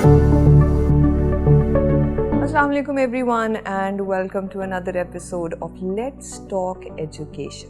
Assalamu alaikum everyone and welcome to another episode of Let's Talk Education.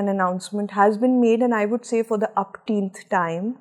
an announcement has been made and I would say for the upteenth time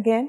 again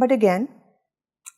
But again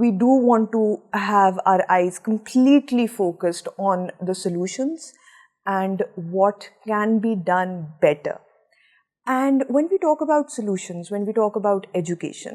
We do want to have our eyes completely focused on the solutions and what can be done better. And when we talk about solutions, when we talk about education,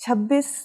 26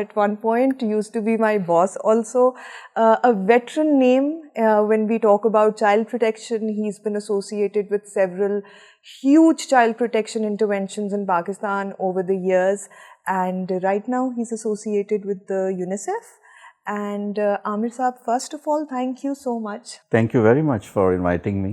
at one point used to be my boss also, a veteran name when we talk about child protection. He's been associated with several huge child protection interventions in Pakistan over the years, and right now he's associated with the UNICEF. And Amir Saab, first of all, thank you so much. Thank you very much for inviting me.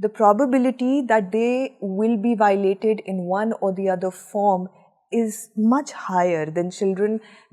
the probability that they will be violated in one or the other form is much higher than children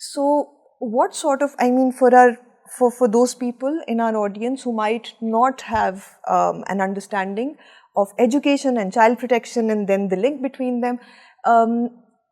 So what sort of, I mean, for those people in our audience who might not have an understanding of education and child protection and then the link between them,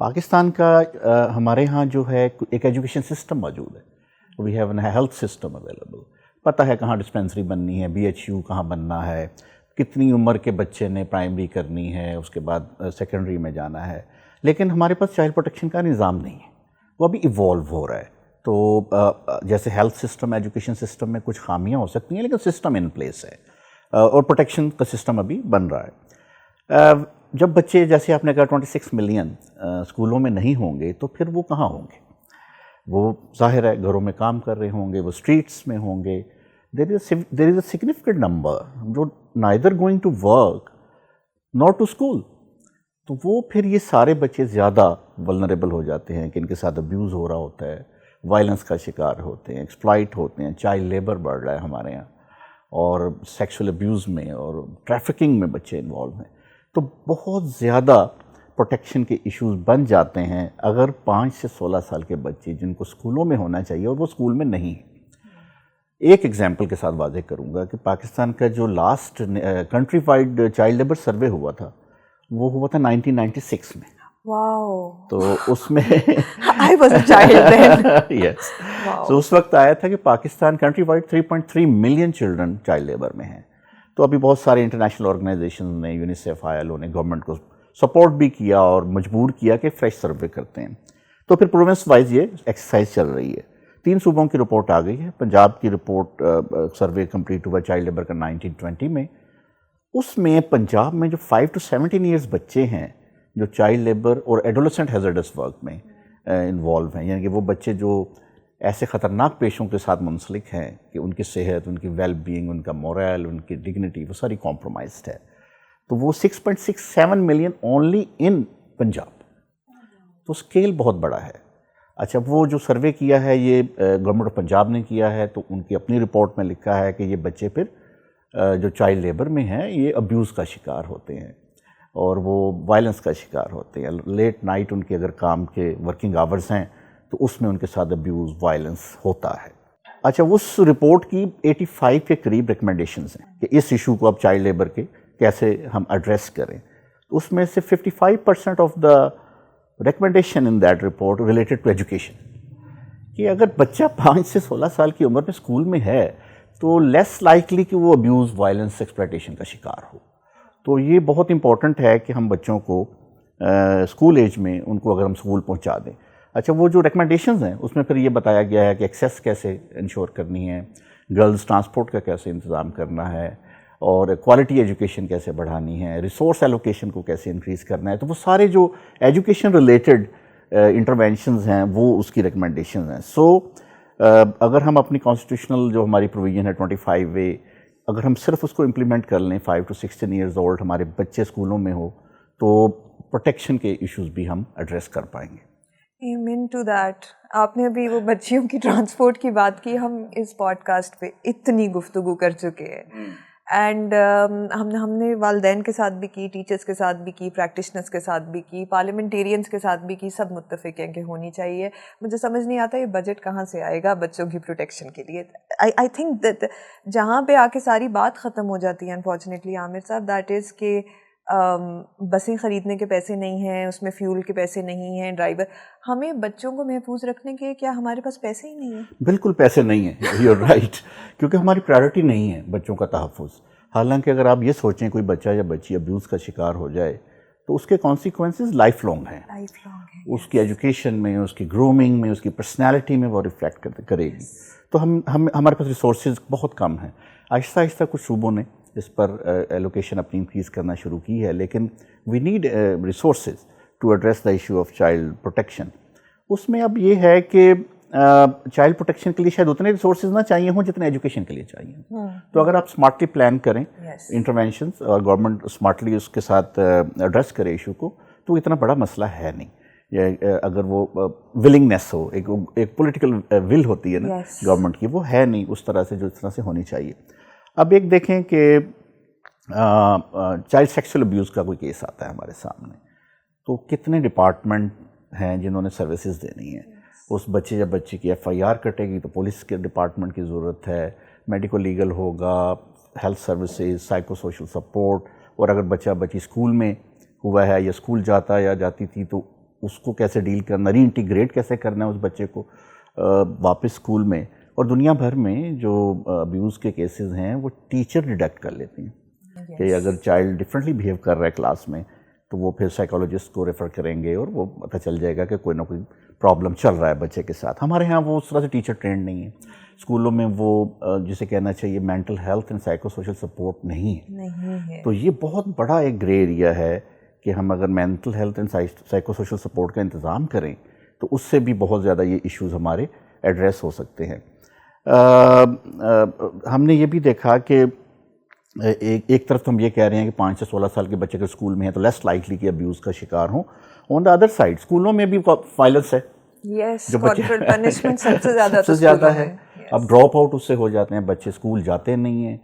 Pakistan کا ہمارے ہاں جو ہے ایک education system موجود ہے. We have an health system available. پتہ ہے کہاں ڈسپینسری بننی ہے, BHU کہاں بننا ہے, کتنی عمر کے بچے نے پرائمری کرنی ہے, اس کے بعد سیکنڈری میں جانا ہے. لیکن ہمارے پاس چائلڈ پروٹیکشن کا نظام نہیں ہے, وہ ابھی ایوالو ہو رہا ہے. تو جیسے ہیلتھ سسٹم, ایجوکیشن سسٹم میں کچھ خامیاں ہو سکتی ہیں, لیکن سسٹم ان پلیس ہے اور پروٹیکشن کا سسٹم ابھی بن رہا ہے. جب بچے جیسے آپ نے کہا 26 ملین اسکولوں میں نہیں ہوں گے تو پھر وہ کہاں ہوں گے؟ وہ ظاہر ہے گھروں میں کام کر رہے ہوں گے, وہ اسٹریٹس میں ہوں گے. There is a significant number جو neither going to work not to school. تو وہ پھر یہ سارے بچے زیادہ ولنریبل ہو جاتے ہیں کہ ان کے ساتھ ابیوز ہو رہا ہوتا ہے, وائلنس کا شکار ہوتے ہیں, ایکسپلائٹ ہوتے ہیں, چائلڈ لیبر بڑھ رہا ہے ہمارے یہاں, اور سیکشول ابیوز میں اور ٹریفکنگ میں بچے انوالو ہیں. تو بہت زیادہ پروٹیکشن کے ایشوز بن جاتے ہیں اگر 5 سے 16 سال کے بچے جن کو اسکولوں میں ہونا چاہیے اور وہ اسکول میں نہیں ہیں. ایک ایگزامپل کے ساتھ واضح کروں گا کہ پاکستان کا جو last country wide child labour survey ہوا تھا وہ ہوا تھا 1996 میں. واو. تو اس میں I was a child then. یس. تو اس وقت آیا تھا کہ Pakistan country wide 3.3 million children child labour میں ہیں. تو ابھی بہت سارے انٹرنیشنل آرگنائزیشن نے, یونیسیف, ILO نے گورنمنٹ کو سپورٹ بھی کیا اور مجبور کیا کہ فریش سروے کرتے ہیں. تو پھر پروونس وائز یہ ایکسرسائز چل رہی ہے. 3 صوبوں کی رپورٹ آ گئی ہے. پنجاب کی رپورٹ سروے کمپلیٹ ہوا چائلڈ لیبر کا 1920 میں. اس میں پنجاب میں جو 5 to 17 ایئرس بچے ہیں جو چائلڈ لیبر اور ایڈولسنٹ ہیزرڈس ورک میں انوالو ہیں, یعنی کہ وہ بچے جو ایسے خطرناک پیشوں کے ساتھ منسلک ہیں کہ ان کی صحت, ان کی ویل بینگ, ان کا مورل, ان کی ڈگنیٹی وہ ساری کمپرومائزڈ ہے. تو وہ 6.67 ملین اونلی ان پنجاب. تو اسکیل بہت بڑا ہے. اچھا, وہ جو سروے کیا ہے یہ گورنمنٹ آف پنجاب نے کیا ہے, تو ان کی اپنی رپورٹ میں لکھا ہے کہ یہ بچے پھر جو چائلڈ لیبر میں ہیں یہ ابیوز کا شکار ہوتے ہیں اور وہ وائلنس کا شکار ہوتے ہیں. لیٹ نائٹ ان کے اگر کام کے ورکنگ آورز ہیں تو اس میں ان کے ساتھ ابیوز, وائلنس ہوتا ہے. اچھا, اس رپورٹ کی 85 کے قریب ریکمنڈیشنز ہیں کہ اس ایشو کو اب چائلڈ لیبر کے کیسے ہم ایڈریس کریں. تو اس میں سے 55% of the recommendation in that report related to education, کہ اگر بچہ 5 سے 16 سال کی عمر میں اسکول میں ہے تو لیس لائکلی کہ وہ ابیوز, وائلنس, ایکسپلائٹیشن کا شکار ہو. تو یہ بہت امپورٹنٹ ہے کہ ہم بچوں کو اسکول ایج میں ان کو اگر ہم اسکول پہنچا دیں. اچھا, وہ جو ریکمنڈیشنز ہیں اس میں پھر یہ بتایا گیا ہے کہ ایکسیس کیسے انشور کرنی ہے, گرلز ٹرانسپورٹ کا کیسے انتظام کرنا ہے, اور کوالٹی ایجوکیشن کیسے بڑھانی ہے, ریسورس ایلوکیشن کو کیسے انکریز کرنا ہے. تو وہ سارے جو ایجوکیشن ریلیٹڈ انٹرونشنز ہیں وہ اس کی ریکمنڈیشنز ہیں. سو اگر ہم اپنی کانسٹیٹیوشنل جو ہماری پروویژن ہے 25A, اگر ہم صرف اس کو امپلیمنٹ کر لیں 5 to 16 ایئرز اولڈ ہمارے بچے اسکولوں میں ہو تو پروٹیکشن کے ایشوز بھی ہم ایڈریس کر پائیں گے. Amen to that. آپ نے ابھی وہ بچیوں کی ٹرانسپورٹ کی بات کی. ہم اس پوڈ کاسٹ پہ اتنی گفتگو کر چکے ہیں اینڈ ہم نے والدین کے ساتھ بھی کی, ٹیچرس کے ساتھ بھی کی, پریکٹیشنرس کے ساتھ بھی کی, پارلیمنٹیرینس کے ساتھ بھی کی. سب متفق ہیں کہ ہونی چاہیے. مجھے سمجھ نہیں آتا یہ بجٹ کہاں سے آئے گا بچوں کی پروٹیکشن کے لیے. آئی تھنک دیٹ جہاں پہ آ کے ساری بات ختم ہو جاتی ہے انفارچونیٹلی عامر صاحب, دیٹ از کہ بسیں خریدنے کے پیسے نہیں ہیں, اس میں فیول کے پیسے نہیں ہیں, ڈرائیور. ہمیں بچوں کو محفوظ رکھنے کے کیا ہمارے پاس پیسے ہی نہیں ہیں؟ بالکل پیسے نہیں ہیں, یو آر رائٹ, کیونکہ ہماری پرائرٹی نہیں ہے بچوں کا تحفظ. حالانکہ اگر آپ یہ سوچیں کوئی بچہ یا بچی ابیوز کا شکار ہو جائے تو اس کے کانسیکوینسز لائف لانگ ہیں. اس کی ایجوکیشن میں, اس کی گرومنگ میں, اس کی پرسنالٹی میں وہ ریفلیکٹ کرے گی. تو ہمارے پاس ریسورسز بہت کم ہیں. آہستہ آہستہ کچھ صوبوں نے اس پر ایلوکیشن اپنی انکریز کرنا شروع کی ہے, لیکن we need resources to address the issue of child protection. اس میں اب یہ ہے کہ چائلڈ پروٹیکشن کے لیے شاید اتنے ریسورسز نہ چاہیے ہوں جتنے ایجوکیشن کے لیے چاہیے. تو اگر آپ اسمارٹلی پلان کریں انٹرونشنز اور گورنمنٹ اسمارٹلی اس کے ساتھ ایڈریس کرے ایشو کو, تو اتنا بڑا مسئلہ ہے نہیں. اگر وہ ولنگنیس ہو, ایک پولیٹیکل ول ہوتی ہے نا گورنمنٹ کی, وہ ہے نہیں اس طرح سے جو اس طرح سے ہونی چاہیے. اب ایک دیکھیں کہ چائلڈ سیکسول ابیوز کا کوئی کیس آتا ہے ہمارے سامنے, تو کتنے ڈپارٹمنٹ ہیں جنہوں نے سروسز دینی ہے. اس بچے یا بچی کی FIR کٹے گی تو پولیس کے ڈپارٹمنٹ کی ضرورت ہے, میڈیکو لیگل ہوگا, health services, psycho social support, اور اگر بچہ بچی اسکول میں ہوا ہے یا اسکول جاتا یا جاتی تھی تو اس کو کیسے ڈیل کرنا، ری انٹیگریٹ کیسے کرنا ہے اس بچے کو واپس اسکول میں. اور دنیا بھر میں جو ابیوز کے کیسز ہیں وہ ٹیچر ڈیٹیکٹ کر لیتے ہیں کہ اگر چائلڈ ڈفرینٹلی بیہیو کر رہا ہے کلاس میں تو وہ پھر سائیکالوجسٹ کو ریفر کریں گے اور وہ پتہ چل جائے گا کہ کوئی نہ کوئی پرابلم چل رہا ہے بچے کے ساتھ. ہمارے ہاں وہ اس طرح سے ٹیچر ٹرینڈ نہیں ہے. اسکولوں میں وہ جسے کہنا چاہیے mental health and psycho social support نہیں ہے. تو یہ بہت بڑا ایک گرے ایریا ہے کہ ہم اگر mental health and psycho social support کا انتظام کریں تو اس سے بھی بہت زیادہ یہ ایشوز ہمارے ایڈریس ہو سکتے ہیں. ہم نے یہ بھی دیکھا کہ ایک طرف تو ہم یہ کہہ رہے ہیں کہ 5 سے 16 سال کے بچے کے اسکول میں ہیں تو لیس لائکلی کہ ابیوز کا شکار ہوں. آن دا ادر سائڈ اسکولوں میں بھی وائلنس ہے جو پنشمنٹ سب سے زیادہ ہے. اب ڈراپ آؤٹ اس سے ہو جاتے ہیں بچے، اسکول جاتے نہیں ہیں.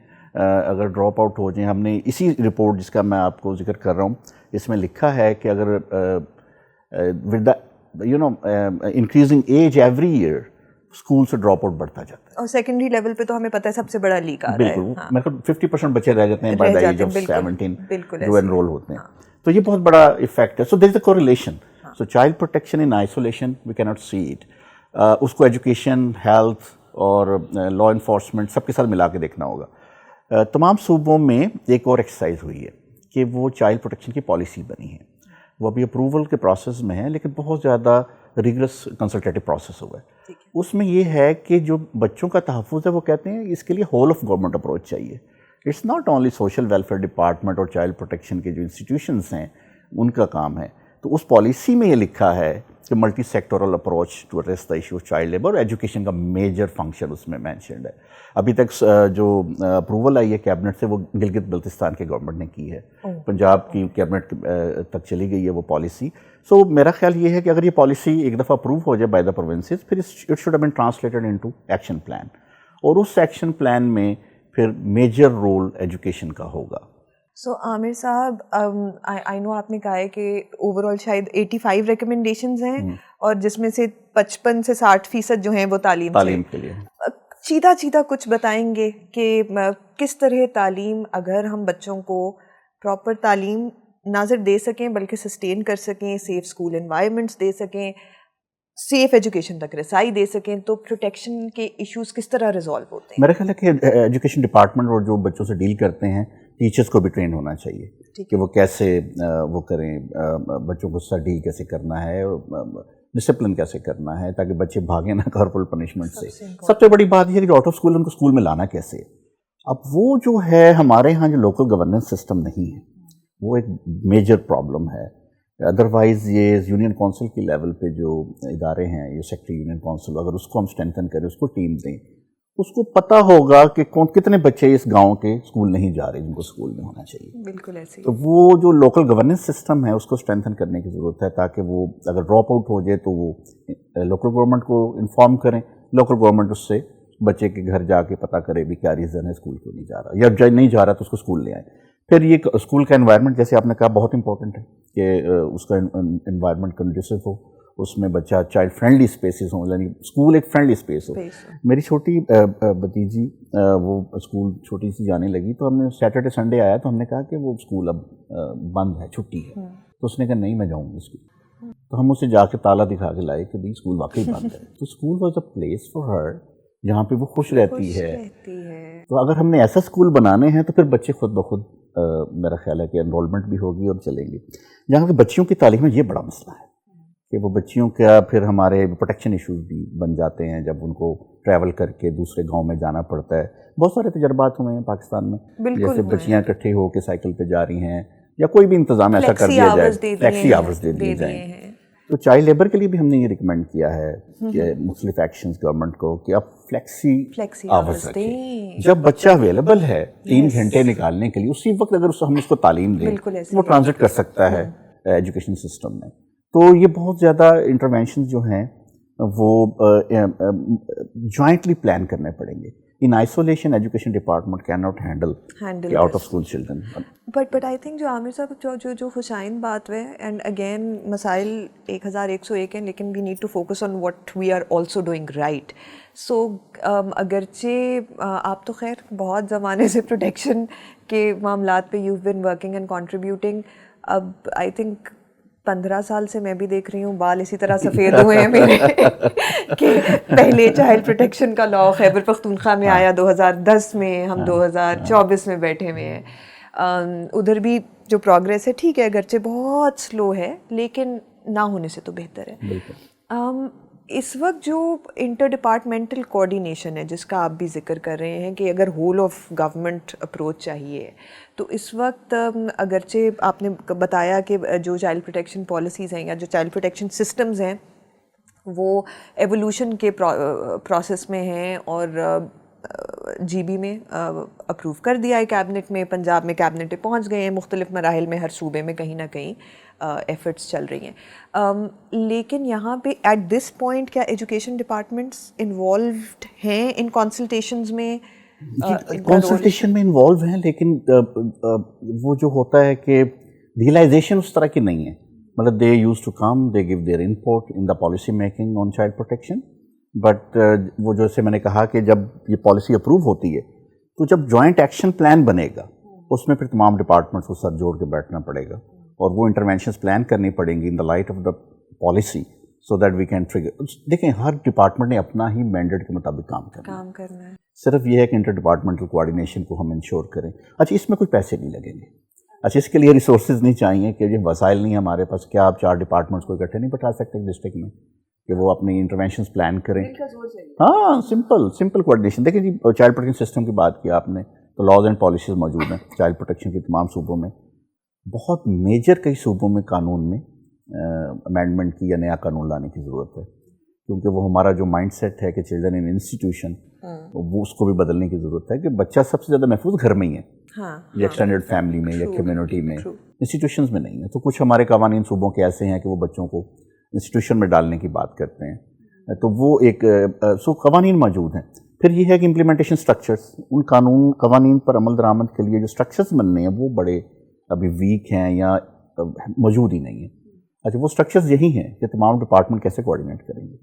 اگر ڈراپ آؤٹ ہو جائیں، ہم نے اسی رپورٹ جس کا میں آپ کو ذکر کر رہا ہوں اس میں لکھا ہے کہ اگر with the increasing age every year school سے ڈراپ آؤٹ بڑھتا جاتا ہے. اور سیکنڈری لیول پہ تو ہمیں پتہ ہے سب سے بڑا لیک آ رہا ہے. بالکل، مطلب 50% بچے رہ جاتے ہیں بائی دا ایج آف 17 جو انرول ہوتے ہیں. تو یہ بہت بڑا افیکٹ ہے. So there is a correlation. So child protection in isolation we can not see it. اس کو ایجوکیشن، ہیلتھ اور لا انفورسمنٹ سب کے ساتھ ملا کے دیکھنا ہوگا. تمام صوبوں میں ایک اور ایکسرسائز ہوئی ہے کہ وہ چائلڈ پروٹیکشن کی پالیسی بنی ہے. وہ ابھی اپروول کے پروسیس میں ہے لیکن بہت زیادہ ریگرس کنسلٹیٹو پروسیس ہوا ہے. اس میں یہ ہے کہ جو بچوں کا تحفظ ہے وہ کہتے ہیں اس کے لیے ہول آف گورنمنٹ اپروچ چاہیے. It's not only social welfare department اور چائلڈ پروٹیکشن کے جو انسٹیٹیوشنس ہیں ان کا کام ہے. تو اس پالیسی میں یہ لکھا ہے کہ multi sectoral approach to address the issue of child labour, اور ایجوکیشن کا میجر فنکشن اس میں مینشنڈ ہے. ابھی تک جو اپروول آئی ہے کیبنٹ سے وہ گلگت بلتستان کے گورنمنٹ نے کی ہے. پنجاب کی کیبنٹ تک چلی گئی ہے وہ پالیسی. سو میرا خیال یہ ہے کہ اگر یہ پالیسی ایک دفعہ اپروو ہو جائے بائی دا پروونسز، پھر it should have been translated into action plan, اور اس ایکشن پلان میں پھر میجر رول ایجوکیشن کا ہوگا. سو عامر صاحب، آئی نو آپ نے کہا ہے کہ اوور آل شاید 85 ریکمنڈیشنز ہیں اور جس میں سے 55 سے 60% جو ہیں وہ تعلیم کے لیے. چیدہ کچھ بتائیں گے کہ کس طرح تعلیم، اگر ہم بچوں کو پراپر تعلیم نہ صرف دے سکیں بلکہ سسٹین کر سکیں، سیف اسکول انوائرمنٹس دے سکیں، سیف ایجوکیشن تک رسائی دے سکیں، تو پروٹیکشن کے ایشوز کس طرح ریزالو ہوتے ہیں؟ میرا خیال ہے کہ ایجوکیشن ڈپارٹمنٹ اور جو بچوں سے ڈیل کرتے ہیں ٹیچرس کو بھی ٹرین ہونا چاہیے کہ وہ کیسے وہ کریں، بچوں کو ساتھ ڈیل کیسے کرنا ہے، ڈسپلن کیسے کرنا ہے تاکہ بچے بھاگیں نہ کارپورل پنشمنٹ سے. سب سے بڑی بات یہ ہے کہ جو آؤٹ آف اسکول ان کو اسکول میں لانا کیسے. اب وہ جو ہے ہمارے ہاں جو لوکل گورننس سسٹم نہیں ہے وہ ایک میجر پرابلم ہے. ادروائز یہ یونین کونسل کی لیول پہ جو ادارے ہیں، یہ سیکٹری یونین کونسل، اگر اس کو ہم اسٹرینتھن کریں، اس کو ٹیم دیں، اس کو پتہ ہوگا کہ کتنے بچے اس گاؤں کے اسکول نہیں جا رہے جن کو اسکول میں ہونا چاہیے. بالکل ایسے. تو وہ جو لوکل گورننس سسٹم ہے اس کو اسٹرینتھن کرنے کی ضرورت ہے تاکہ وہ اگر ڈراپ آؤٹ ہو جائے تو وہ لوکل گورنمنٹ کو انفارم کریں، لوکل گورنمنٹ اس سے بچے کے گھر جا کے پتہ کرے بھی کیا ریزن ہے اسکول کیوں نہیں جا رہا، یا نہیں جا رہا تو اس کو اسکول لے آئیں. پھر یہ اسکول کا انوائرمنٹ جیسے آپ نے کہا بہت امپورٹنٹ ہے کہ اس کا انوائرمنٹ کنڈیسو ہو، اس میں بچہ چائلڈ فرینڈلی اسپیسز ہوں، یعنی اسکول ایک فرینڈلی اسپیس ہو. میری چھوٹی بھتیجی وہ اسکول چھوٹی سی جانے لگی تو ہم نے سیٹرڈے سنڈے آیا تو ہم نے کہا کہ وہ اسکول اب بند ہے، چھٹی ہے. تو اس نے کہا نہیں میں جاؤں گی اسکول. تو ہم اسے جا کے تالا دکھا کے لائے کہ بھائی اسکول واقعی بند ہے. تو school was a place for her جہاں پہ وہ خوش رہتی ہے. تو اگر ہم نے ایسا اسکول بنانے ہیں تو پھر بچے خود بخود میرا خیال ہے کہ انرولمنٹ بھی ہوگی اور چلیں گے. جہاں کہ بچیوں کی تعلیم میں یہ بڑا مسئلہ ہے کہ وہ بچیوں کا پھر ہمارے پروٹیکشن ایشوز بھی بن جاتے ہیں جب ان کو ٹریول کر کے دوسرے گاؤں میں جانا پڑتا ہے. بہت سارے تجربات ہوئے ہیں پاکستان میں، جیسے بچیاں اکٹھے ہو کے سائیکل پہ جا رہی ہیں یا کوئی بھی انتظام ایسا کر دیا جائے، فلیکسی آورز دے دیے جائیں. تو چائلڈ لیبر کے لیے بھی ہم نے یہ ریکمینڈ کیا ہے کہ مختلف ایکشنز گورنمنٹ کو کہ آپ فلیکسی آورز رکھیں. جب بچہ اویلیبل ہے 3 گھنٹے نکالنے کے لیے، اسی وقت اگر ہم اس کو تعلیم دیں وہ ٹرانزٹ کر سکتا ہے ایجوکیشن سسٹم میں. تو یہ بہت زیادہ انٹروینشنز جو ہیں وہ جوائنٹلی پلان کرنے پڑیں گے. In isolation, education department cannot handle out of school children. But I think جو عامر صاحب جو خوشائند بات ہے، اینڈ اگین مسائل 1101 ہیں لیکن we need to focus on what we are also doing right. So اگرچہ آپ تو خیر بہت زمانے سے پروٹیکشن کے معاملات پہ you've been working and contributing. اب I think 15 سال سے میں بھی دیکھ رہی ہوں بال اسی طرح سفید ہوئے ہیں میرے کہ پہلے چائلڈ پروٹیکشن کا لاء خیبر پختونخوا میں آیا 2010 میں, ہم 2024 میں بیٹھے ہوئے ہیں. ادھر بھی جو پروگریس ہے ٹھیک ہے, اگرچہ بہت سلو ہے لیکن نہ ہونے سے تو بہتر ہے. اس وقت جو انٹر ڈپارٹمنٹل کوآرڈینیشن ہے جس کا آپ بھی ذکر کر رہے ہیں کہ اگر ہول آف گورنمنٹ اپروچ چاہیے, تو اس وقت اگرچہ آپ نے بتایا کہ جو چائلڈ پروٹیکشن پالیسیز ہیں یا جو چائلڈ پروٹیکشن سسٹمز ہیں وہ ایوولوشن کے پروسیس میں ہیں, اور جی بی میں اپروو کر دیا ہے کیبنٹ میں, پنجاب میں کیبنٹ پہ پہنچ گئے ہیں, مختلف مراحل میں ہر صوبے میں کہیں نہ کہیں ایفرٹس چل رہی ہیں. لیکن یہاں پہ ایٹ دس پوائنٹ کیا ایجوکیشن ڈپارٹمنٹس انوالوڈ ہیں ان کنسلٹیشنز میں؟ کنسلٹیشن میں انوالو ہیں, لیکن وہ جو ہوتا ہے کہ ریئلائزیشن اس طرح کی نہیں ہے. مطلب they used to come, they gave their input in the policy making on child protection, but وہ جیسے میں نے کہا کہ جب یہ پالیسی اپروو ہوتی ہے تو جب جوائنٹ ایکشن پلان بنے گا اس میں پھر تمام ڈپارٹمنٹس کو سر جوڑ کے بیٹھنا پڑے گا اور وہ انٹرونشنز پلان کرنی پڑیں گی in the light of the policy, so that we can trigger. دیکھیں ہر ڈپارٹمنٹ نے اپنا ہی مینڈیٹ کے مطابق کام کرنا ہے. صرف یہ ہے کہ انٹر ڈپارٹمنٹل کوآرڈینیشن کو ہم انشور کریں. اچھا اس میں کوئی پیسے نہیں لگیں گے, اچھا اس کے لیے ریسورسز نہیں چاہیے کہ یہ وسائل نہیں ہمارے پاس. کیا آپ 4 ڈپارٹمنٹس کو اکٹھے نہیں بٹھا سکتے ڈسٹرکٹ میں کہ وہ اپنی انٹرونشنز پلان کریں؟ ہاں سمپل کوآرڈینیشن. دیکھیں جی چائلڈ پروٹیکشن سسٹم کی بات کی آپ نے, تو لاز اینڈ پالیسیز موجود ہیں چائلڈ پروٹیکشن کی تمام صوبوں میں. بہت میجر کئی صوبوں میں قانون میں امینڈمنٹ کی یا نیا قانون لانے کی ضرورت ہے, کیونکہ وہ ہمارا جو مائنڈ سیٹ ہے کہ چلڈرن ان انسٹیٹیوشن, وہ اس کو بھی بدلنے کی ضرورت ہے کہ بچہ سب سے زیادہ محفوظ گھر میں ہی ہے, یا ایکسٹینڈیڈ فیملی میں یا کمیونٹی میں, انسٹیٹیوشنز میں نہیں ہے. تو کچھ ہمارے قوانین صوبوں کے ایسے ہیں کہ وہ بچوں کو انسٹیٹیوشن میں ڈالنے کی بات کرتے ہیں, تو وہ ایک قوانین موجود ہیں. پھر یہ ہے کہ امپلیمنٹیشن اسٹرکچرس, ان قوانین پر عمل درآمد کے لیے جو اسٹرکچرس بننے ہیں وہ بڑے ابھی ویک ہیں یا موجود ہی نہیں ہیں. اچھا وہ اسٹرکچرز یہی ہیں کہ تمام ڈپارٹمنٹ کیسے کوآرڈینیٹ کریں گے,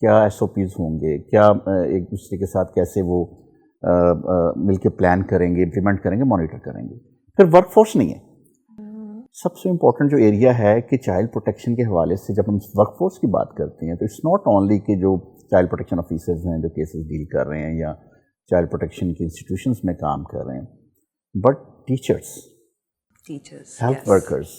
کیا ایس او پیز ہوں گے, کیا ایک دوسرے کے ساتھ کیسے وہ مل کے پلان کریں گے, امپلیمنٹ کریں گے, مانیٹر کریں گے. پھر ورک فورس نہیں ہے. سب سے امپورٹنٹ جو ایریا ہے کہ چائلڈ پروٹیکشن کے حوالے سے جب ہم ورک فورس کی بات کرتے ہیں تو اٹس ناٹ اونلی کہ جو چائلڈ پروٹیکشن آفیسرز ہیں جو کیسز ڈیل کر رہے ہیں یا چائلڈ پروٹیکشن کی انسٹیٹیوشنز میں کام کر رہے ہیں, but teachers, health workers,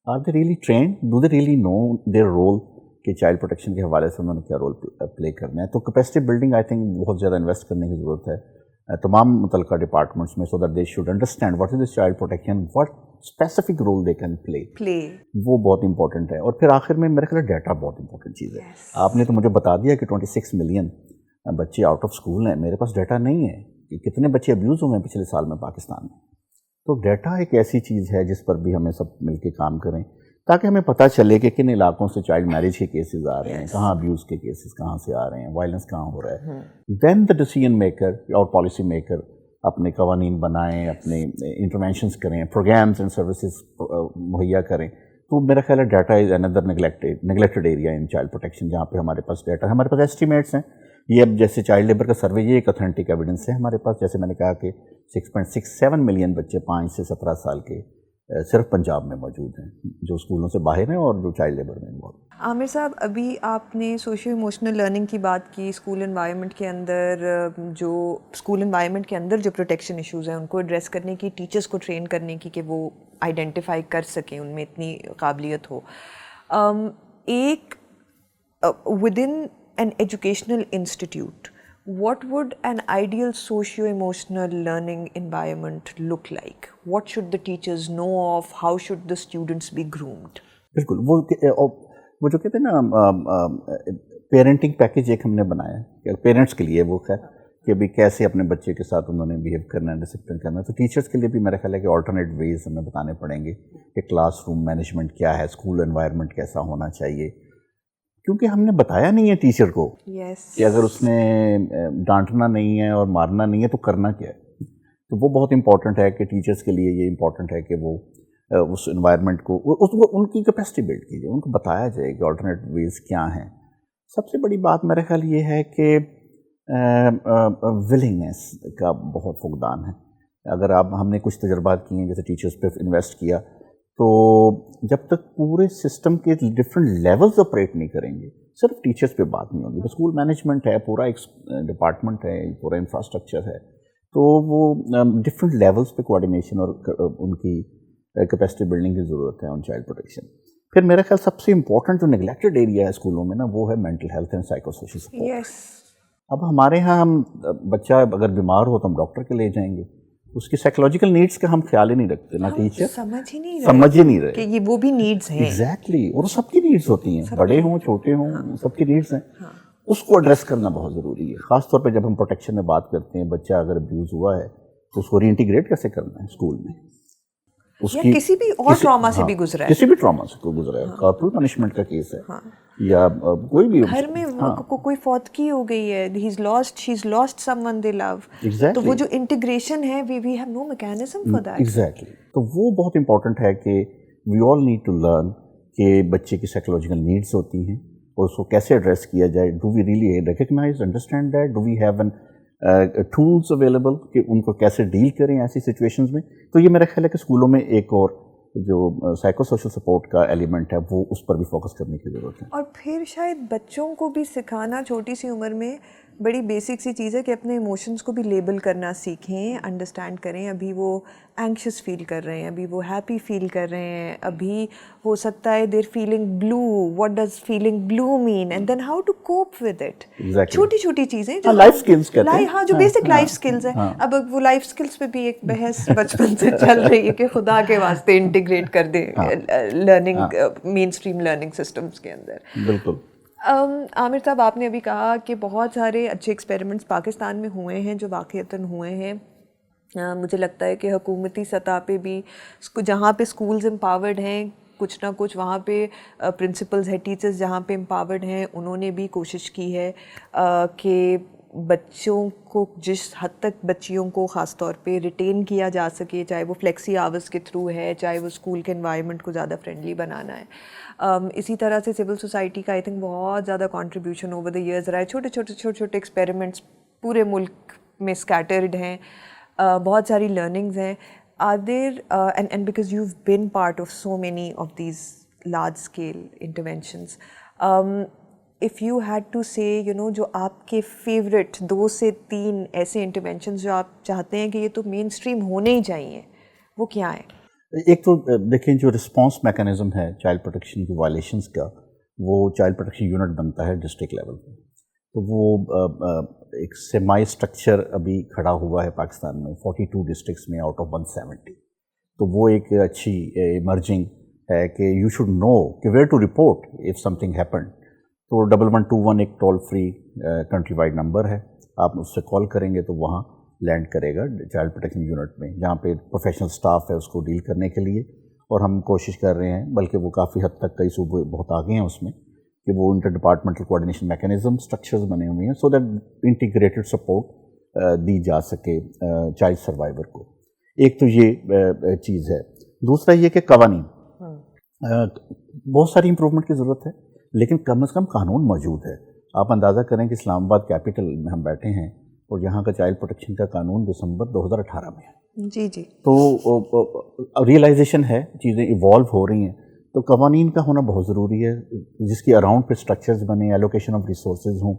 are they really trained, do they really know their role کہ چائلڈ پروٹیکشن کے حوالے سے انہوں نے کیا رول پلے کرنا ہے. تو کیپیسٹی بلڈنگ آئی تھنک بہت زیادہ انویسٹ کرنے کی ضرورت ہے تمام متعلقہ ڈپارٹمنٹس میں, so that they should understand what is this child protection, what specific role they can play. وہ بہت امپورٹنٹ ہے. اور پھر آخر میں میرے خیال ڈیٹا بہت امپورٹنٹ چیز ہے. آپ نے تو مجھے بتا دیا کہ 26 ملین بچے آؤٹ آف اسکول ہیں. میرے پاس ڈیٹا نہیں ہے کہ کتنے بچے ابیوز ہوئے ہیں پچھلے سال میں پاکستان میں. تو ڈیٹا ایک ایسی چیز ہے جس پر بھی ہمیں سب مل کے کام کریں تاکہ ہمیں پتہ چلے کہ کن علاقوں سے چائلڈ میرج کے کیسز آ رہے ہیں, کہاں ابیوز کے کیسز کہاں سے آ رہے ہیں, وائلنس کہاں ہو رہا ہے. دین دا ڈیسیژن میکر اور پالیسی میکر اپنے قوانین بنائیں, اپنے انٹرونشنز کریں, پروگرامز اینڈ سروسز مہیا کریں. تو میرا خیال ہے data is another neglected area in child protection, جہاں پہ ہمارے پاس ڈیٹا ہے, ہمارے پاس ایسٹیمیٹس ہیں. یہ اب جیسے چائلڈ لیبر کا سروے, یہ ایک اتھینٹک ایویڈنس ہے ہمارے پاس. جیسے میں نے کہا کہ 6.67 ملین بچے 5 سے 17 سال کے صرف پنجاب میں موجود ہیں جو اسکولوں سے باہر ہیں اور جو چائلڈ لیبر میں انوالو. عامر صاحب, ابھی آپ نے سوشو ایموشنل لرننگ کی بات کی. اسکول انوائرمنٹ کے اندر جو پروٹیکشن ایشوز ہیں ان کو ایڈریس کرنے کی, ٹیچرس کو ٹرین کرنے کی کہ وہ آئیڈینٹیفائی کر سکیں, ان میں اتنی قابلیت ہو. ایک with in an educational institute, what would an ideal socio-emotional learning environment look like? What should the teachers know of? How should the students be groomed? بالکل وہ جو کہتے ہیں نا پیرنٹنگ پیکیج ایک ہم نے بنایا ہے پیرنٹس کے لیے, وہ خیر کہ ابھی کیسے اپنے بچے کے ساتھ انہوں نے بیہیو کرنا ہے, ڈسپلن کرنا ہے. تو ٹیچرس کے لیے بھی میرا خیال ہے کہ آلٹرنیٹ ویز ہمیں بتانے پڑیں گے کہ کلاس روم مینجمنٹ کیا ہے, اسکول انوائرمنٹ کیسا ہونا چاہیے. کیونکہ ہم نے بتایا نہیں ہے ٹیچر کو کہ اگر اس نے ڈانٹنا نہیں ہے اور مارنا نہیں ہے تو کرنا کیا ہے. تو وہ بہت امپورٹنٹ ہے کہ ٹیچرس کے لیے یہ امپورٹنٹ ہے کہ وہ اس انوائرمنٹ کو ان کی کیپیسٹی بلڈ کیجیے, ان کو بتایا جائے کہ آلٹرنیٹ ویز کیا ہیں. سب سے بڑی بات میرا خیال یہ ہے کہ ولنگنیس کا بہت فقدان ہے. اگر ہم نے کچھ تجربات کیے ہیں, جیسے ٹیچرس پہ انویسٹ کیا تو جب تک پورے سسٹم کے ڈفرینٹ لیولز آپریٹ نہیں کریں گے، صرف ٹیچرس پہ بات نہیں ہوگی، اسکول مینجمنٹ ہے، پورا ایک ڈپارٹمنٹ ہے، پورا انفراسٹرکچر ہے، تو وہ ڈفرینٹ لیولز پہ کوآرڈینیشن اور ان کی کیپیسٹی بلڈنگ کی ضرورت ہے آن چائلڈ پروٹیکشن. پھر میرا خیال سب سے امپورٹنٹ جو نیگلیکٹڈ ایریا ہے اسکولوں میں نا، وہ ہے mental health and psycho social support. اب ہمارے ہاں ہم بچہ اگر بیمار ہو تو ہم ڈاکٹر کے لے جائیں گے، اس کی سائیکولوجیکل نیڈس کا ہم خیال ہی نہیں رکھتے، نہ ٹیچر سمجھ ہی نہیں رہے کہ یہ وہ بھی نیڈس ہیں. ایگزیکٹلی، اور سب کی نیڈس ہوتی ہیں، بڑے ہوں چھوٹے ہوں، سب کی نیڈس ہیں. اس کو ایڈریس کرنا بہت ضروری ہے، خاص طور پہ جب ہم پروٹیکشن میں بات کرتے ہیں. بچہ اگر ابیوز ہوا ہے تو اس کو ری انٹیگریٹ کیسے کرنا ہے اسکول میں، اس کی کسی بھی اور ٹراما سے بھی گزرا ہے، کسی بھی ٹراما سے گزرا ہے، کارپورل پنشمنٹ کا کیس ہے، یا کوئی بھی گھر میں کوئی فوتگی ہو گئی ہے، he is lost, she is lost someone they love, تو وہ جو انٹیگریشن ہے، we have no mechanism for that. Exactly, تو وہ بہت امپورٹنٹ ہے کہ we all need to learn کہ بچے کی سائیکولوجیکل نیڈس ہوتی ہیں اور اس کو کیسے ایڈریس کیا جائے. Do we really recognise understand that, do we have an tools available کہ ان کو کیسے ڈیل کریں ایسی سچویشنز میں. تو یہ میرا خیال ہے کہ اسکولوں میں ایک اور جو سائیکو سوشل سپورٹ کا ایلیمنٹ ہے وہ اس پر بھی فوکس کرنے کی ضرورت ہے. اور پھر شاید بچوں کو بھی سکھانا چھوٹی سی عمر میں بڑی بیسک سی چیز ہے کہ اپنے ایموشنس کو بھی لیبل کرنا سیکھیں، انڈرسٹینڈ کریں. ابھی وہ اینکشس فیل کر رہے ہیں، ابھی وہ ہیپی فیل کر رہے ہیں، ابھی ہو سکتا ہے there feeling blue, what does feeling blue mean, and then how to cope with it. چھوٹی چھوٹی چیزیں جو لائف اسکلز کہتے ہیں، ہاں، جو بیسک لائف اسکلز ہیں. اب وہ لائف اسکلز پہ بھی ایک بحث بچپن سے چل رہی ہے کہ خدا کے واسطے انٹیگریٹ کر دیں لرننگ مین اسٹریم لرننگ سسٹمس کے اندر. بالکل. عامر صاحب، آپ نے ابھی کہا کہ بہت سارے اچھے ایکسپیریمنٹس پاکستان میں ہوئے ہیں جو واقعتاً ہوئے ہیں. مجھے لگتا ہے کہ حکومتی سطح پہ بھی جہاں پہ اسکولز امپاورڈ ہیں کچھ نہ کچھ، وہاں پہ پرنسپلز ہے، ٹیچرز جہاں پہ امپاورڈ ہیں، انہوں نے بھی کوشش کی ہے کہ بچوں کو جس حد تک بچیوں کو خاص طور پہ ریٹین کیا جا سکے، چاہے وہ فلیکسی آورس کے تھرو ہے، چاہے وہ اسکول کے انوائرمنٹ کو زیادہ فرینڈلی بنانا ہے. اسی طرح سے سول سوسائٹی کا آئی تھنک بہت زیادہ کنٹریبیوشن اوور دا ایئرز رہا ہے. چھوٹے چھوٹے ایکسپیریمنٹس پورے ملک میں اسکیٹرڈ ہیں، بہت ساری لرننگز ہیں. Are there and because you have been part of so many of these large scale interventions, if you had to say جو آپ کے فیوریٹ 2 سے 3 ایسے انٹرونشنز جو آپ چاہتے ہیں کہ یہ تو مین اسٹریم ہونے ہی چاہیے، وہ کیا ہیں؟ ایک تو دیکھیں جو رسپانس میکانزم ہے چائلڈ پروٹیکشن کی وائلیشنز کا، وہ چائلڈ پروٹیکشن یونٹ بنتا ہے ڈسٹرکٹ لیول پہ. تو وہ ایک سیمائی اسٹرکچر ابھی کھڑا ہوا ہے پاکستان میں 42 ڈسٹرکٹس میں آؤٹ آف 170. تو وہ ایک اچھی ایمرجنگ ہے کہ یو شوڈ نو کہ where to report if something happen. تو 1121 ایک toll free country wide number ہے، آپ اس سے کال کریں گے تو وہاں لینڈ کرے گا چائلڈ پروٹیکشن یونٹ میں، جہاں پہ پروفیشنل سٹاف ہے اس کو ڈیل کرنے کے لیے. اور ہم کوشش کر رہے ہیں، بلکہ وہ کافی حد تک کئی صوبے بہت آگے ہیں اس میں، کہ وہ inter departmental coordination mechanism structures بنے ہوئے ہیں سو دیٹ انٹیگریٹڈ سپورٹ دی جا سکے چائلڈ سروائیور کو. ایک تو یہ چیز ہے. دوسرا یہ کہ قوانین، بہت ساری امپرومنٹ کی ضرورت ہے، لیکن کم از کم قانون موجود ہے. آپ اندازہ کریں کہ اسلام آباد کیپٹل میں ہم بیٹھے ہیں اور یہاں کا چائلڈ پروٹیکشن کا قانون دسمبر 2018 میں ہے. جی جی. تو ریئلائزیشن ہے، چیزیں ایوالو ہو رہی ہیں، تو قوانین کا ہونا بہت ضروری ہے جس کی اراؤنڈ پہ اسٹرکچرز بنے، ایلوکیشن آف ریسورسز ہوں،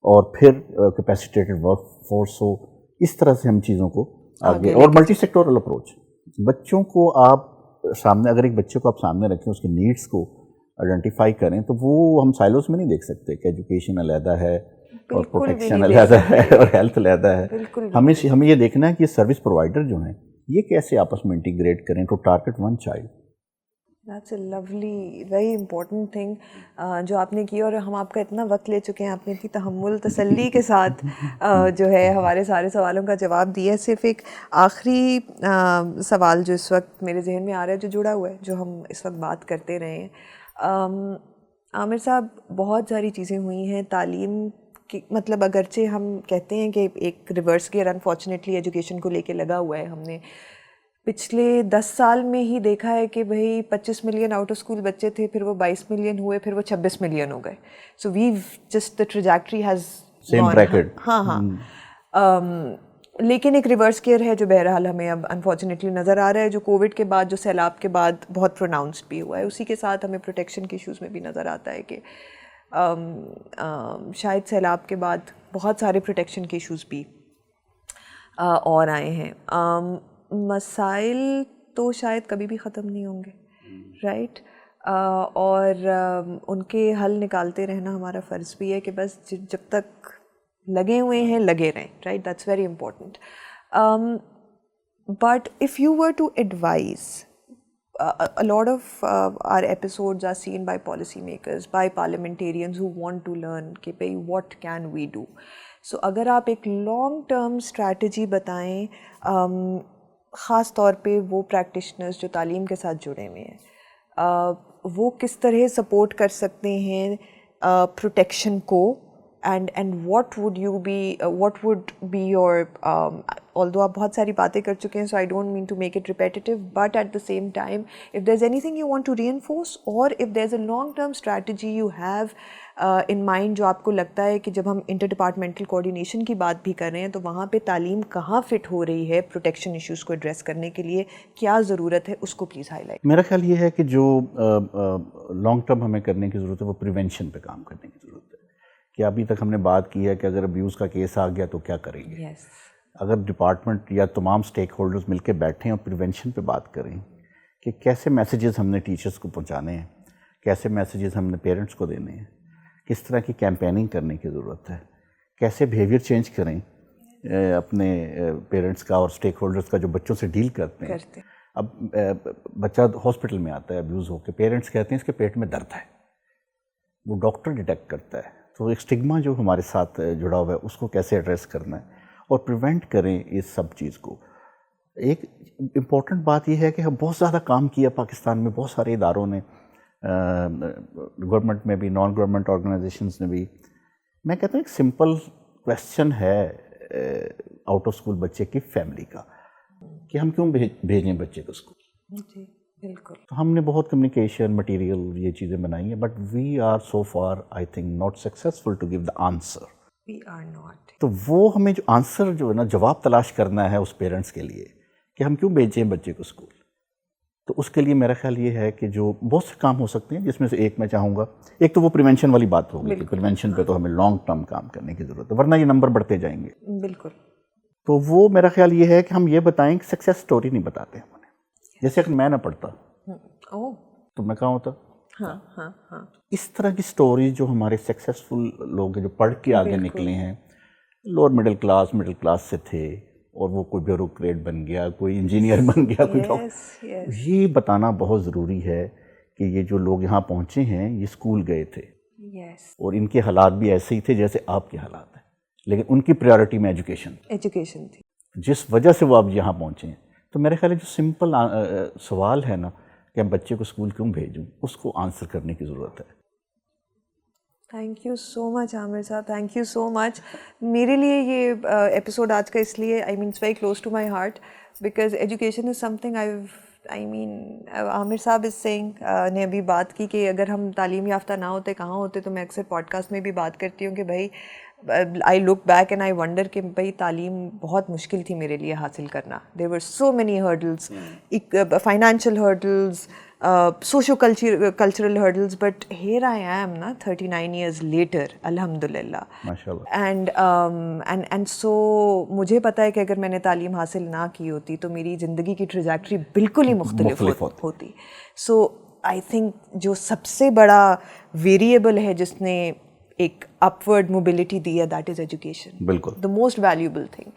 اور پھر کیپیسیٹیٹڈ ورک فورس ہو. اس طرح سے ہم چیزوں کو آگے، اور ملٹی سیکٹورل اپروچ. بچوں کو آپ سامنے، اگر ایک بچے کو آپ سامنے رکھیں، اس کی نیڈس کو آئیڈینٹیفائی کریں، تو وہ ہم سائلوز میں نہیں دیکھ سکتے کہ ایجوکیشن علیحدہ ہے اور پروٹیکشن علیحدہ ہے اور ہیلتھ علیحدہ ہے. ہمیں یہ دیکھنا ہے کہ یہ سروس پرووائڈر جو ہیں یہ کیسے آپس میں انٹیگریٹ کریں to target one child. That's a lovely very important thing جو آپ نے کی، اور ہم آپ کا اتنا وقت لے چکے ہیں، آپ نے اتنی تحمل تسلی کے ساتھ جو ہے ہمارے سارے سوالوں کا جواب دیا ہے. صرف ایک آخری سوال جو اس وقت میرے ذہن میں آ رہا ہے، جو جڑا ہوا ہے، جو ہم اس وقت بات کرتے رہے ہیں. عامر صاحب، بہت ساری چیزیں ہوئی ہیں تعلیم کی، مطلب اگرچہ ہم کہتے ہیں کہ ایک ریورس گیئر انفارچونیٹلی ایجوکیشن کو لے کے لگا ہوا ہے. ہم نے پچھلے 10 سال میں ہی دیکھا ہے کہ بھئی 25 ملین آؤٹ آف اسکول بچے تھے، پھر وہ 22 ملین ہوئے، پھر وہ 26 ملین ہو گئے. So we've just the trajectory has same bracket. ہاں. لیکن ایک ریورس کیئر ہے جو بہرحال ہمیں اب انفارچونیٹلی نظر آ رہا ہے, جو کووڈ کے بعد, جو سیلاب کے بعد بہت پروناؤنسڈ بھی ہوا ہے. اسی کے ساتھ ہمیں پروٹیکشن کے ایشوز میں بھی نظر آتا ہے کہ شاید سیلاب کے بعد بہت سارے پروٹیکشن کے ایشوز بھی اور آئے ہیں. مسائل تو شاید کبھی بھی ختم نہیں ہوں گے, رائٹ, اور ان کے حل نکالتے رہنا ہمارا فرض بھی ہے کہ بس جب تک لگے ہوئے ہیں لگے رہیں, right, that's very important. But if you were to advise, a lot of our episodes are seen by policy makers, by parliamentarians who want to learn کہ بھئی what can we do. So اگر آپ ایک long term strategy بتائیں, خاص طور پہ وہ پریکٹیشنرز جو تعلیم کے ساتھ جڑے ہوئے ہیں, وہ کس طرح سپورٹ کر سکتے ہیں پروٹیکشن کو, and what would be your although آپ بہت ساری باتیں کر چکے ہیں, so I don't mean to make it repetitive, but at the same time if there's anything you want to reinforce, or if there's a long term strategy you have in mind جو آپ کو لگتا ہے کہ جب ہم inter departmental coordination کی بات بھی کر رہے ہیں تو وہاں پہ تعلیم کہاں فٹ ہو رہی ہے پروٹیکشن ایشوز کو ایڈریس کرنے کے لیے, کیا ضرورت ہے, اس کو پلیز ہائی لائٹ. میرا خیال یہ ہے کہ جو لانگ ٹرم ہمیں کرنے کی ضرورت ہے وہ پریونشن پہ کام کرنے کی ضرورت ہے. کہ ابھی تک ہم نے بات کی ہے کہ اگر ابیوز کا کیس آ گیا تو کیا کریں گے. اگر ڈپارٹمنٹ یا تمام اسٹیک ہولڈرز مل کے بیٹھیں اور پریونشن پہ بات کریں کہ کیسے میسیجز ہم نے ٹیچرز کو پہنچانے ہیں, کیسے میسیجز ہم نے پیرنٹس کو دینے ہیں, کس طرح کی کیمپیننگ کرنے کی ضرورت ہے, کیسے بیہیویئر چینج کریں اپنے پیرنٹس کا اور اسٹیک ہولڈرز کا جو بچوں سے ڈیل کرتے ہیں. اب بچہ ہاسپٹل میں آتا ہے ابیوز ہو کے, پیرنٹس کہتے ہیں اس کے پیٹ میں درد ہے, وہ ڈاکٹر ڈیٹیکٹ کرتا ہے. تو ایک اسٹگما جو ہمارے ساتھ جڑا ہوا ہے اس کو کیسے ایڈریس کرنا ہے اور پریونٹ کریں اس سب چیز کو. ایک امپورٹنٹ بات یہ ہے کہ ہم بہت زیادہ کام کیا پاکستان میں, بہت سارے اداروں نے, گورنمنٹ میں بھی, نان گورنمنٹ آرگنائزیشنز نے بھی. میں کہتا ہوں ایک سمپل کویسچن ہے آؤٹ آف اسکول بچے کی فیملی کا کہ ہم کیوں بھیجیں بچے کو اسکول. جی بالکل. تو ہم نے بہت کمیونیکیشن مٹیریل یہ چیزیں بنائی ہیں, but we are so far I think not successful to give the answer. We are not. تو وہ ہمیں جو آنسر جو ہے نا, جواب تلاش کرنا ہے اس پیرنٹس کے لیے کہ ہم کیوں بھیجیں بچے کو اسکول. تو اس کے لیے میرا خیال یہ ہے کہ جو بہت سے کام ہو سکتے ہیں, جس میں سے ایک میں چاہوں گا, ایک تو وہ پریونشن والی بات ہوگی کہ پریونشن پہ تو ہمیں لانگ ٹرم کام کرنے کی ضرورت ہے, ورنہ یہ نمبر بڑھتے جائیں گے. بالکل. تو وہ میرا خیال یہ ہے کہ ہم یہ بتائیں کہ سکسیس سٹوری نہیں بتاتے ہم انہیں. جیسے اگر میں نہ پڑھتا تو میں کہاں ہوتا. ہاں ہاں ہاں. اس طرح کی سٹوریز جو ہمارے سکسیسفل لوگ ہیں جو پڑھ کے آگے نکلے ہیں, لوور مڈل کلاس سے تھے اور وہ کوئی بیوروکریٹ بن گیا, کوئی انجینئر بن گیا, کوئی ڈاکٹر, یہ بتانا بہت ضروری ہے کہ یہ جو لوگ یہاں پہنچے ہیں یہ اسکول گئے تھے اور ان کے حالات بھی ایسے ہی تھے جیسے آپ کے حالات ہیں, لیکن ان کی پریورٹی میں ایجوکیشن تھی جس وجہ سے وہ اب یہاں پہنچے ہیں. تو میرے خیال ہے جو سمپل سوال ہے نا کہ ہم بچے کو اسکول کیوں بھیجوں, اس کو آنسر کرنے کی ضرورت ہے. تھینک یو سو مچ عامر صاحب, تھینک یو سو مچ. میرے لیے یہ ایپیسوڈ آج کا اس لیے I mean it's very close to my heart because education is something I mean Aamir صاحب از سینگ نے ابھی بات کی کہ اگر ہم تعلیم یافتہ نہ ہوتے کہاں ہوتے, تو میں اکثر پوڈ کاسٹ میں بھی بات کرتی ہوں کہ بھائی I look back and I wonder کہ بھائی تعلیم بہت مشکل تھی میرے لیے حاصل کرنا. There were so many hurdles, financial hurdles, socio cultural hurdles, but here I am نا 39 years لیٹر الحمد للہ. اینڈ سو مجھے پتہ ہے کہ اگر میں نے تعلیم حاصل نہ کی ہوتی تو میری زندگی کی ٹریجیکٹری بالکل ہی مختلف ہوتی. سو آئی تھنک جو سب سے بڑا ویریبل ہے جس نے ایک اپورڈ موبلٹی دی ہے, دیٹ از ایجوکیشن. بالکل the most valuable thing.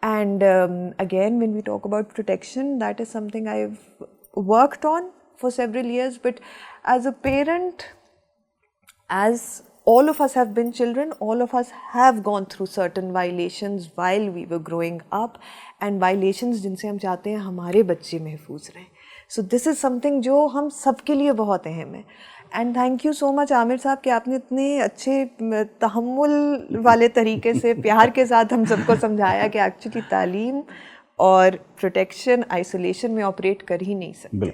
And again when we talk about protection, that is something I've worked on for several years, but as a parent, as all of us have been children, all of us have gone through certain violations while we were growing up, and violations جن سے ہم چاہتے ہیں ہمارے بچے محفوظ رہیں. So this is something جو ہم سب کے لیے بہت اہم ہے. اینڈ تھینک یو سو مچ عامر صاحب کہ آپ نے اتنے اچھے تحمل والے طریقے سے پیار کے ساتھ ہم سب کو سمجھایا کہ ایکچولی تعلیم اور پروٹیکشن آئسولیشن میں آپریٹ کر ہی نہیں سکتے.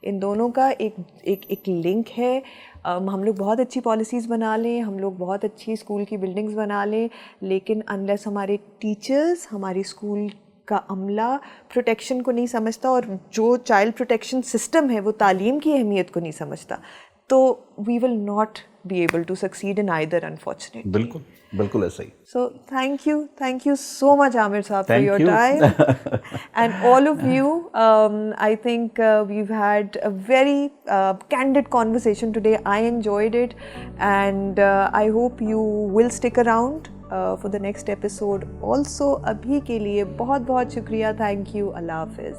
ان دونوں کا ایک لنک ہے. ہم لوگ بہت اچھی پالیسیز بنا لیں, ہم لوگ بہت اچھی اسکول کی بلڈنگز بنا لیں, لیکن انلیس ہمارے ٹیچرز, ہماری اسکول کا عملہ پروٹیکشن کو نہیں سمجھتا, اور جو چائلڈ پروٹیکشن سسٹم ہے وہ تعلیم کی اہمیت کو نہیں سمجھتا, تو we will not be able to succeed in either, unfortunately. بالکل بالکل ایسا ہی. So thank you so much, Amir Saab, for your time. And all of you, I think we've had a very candid conversation today. I enjoyed it, and I hope you will stick around for the next episode. Also, abhi ke liye bahut shukriya. Thank you. Allah Hafiz.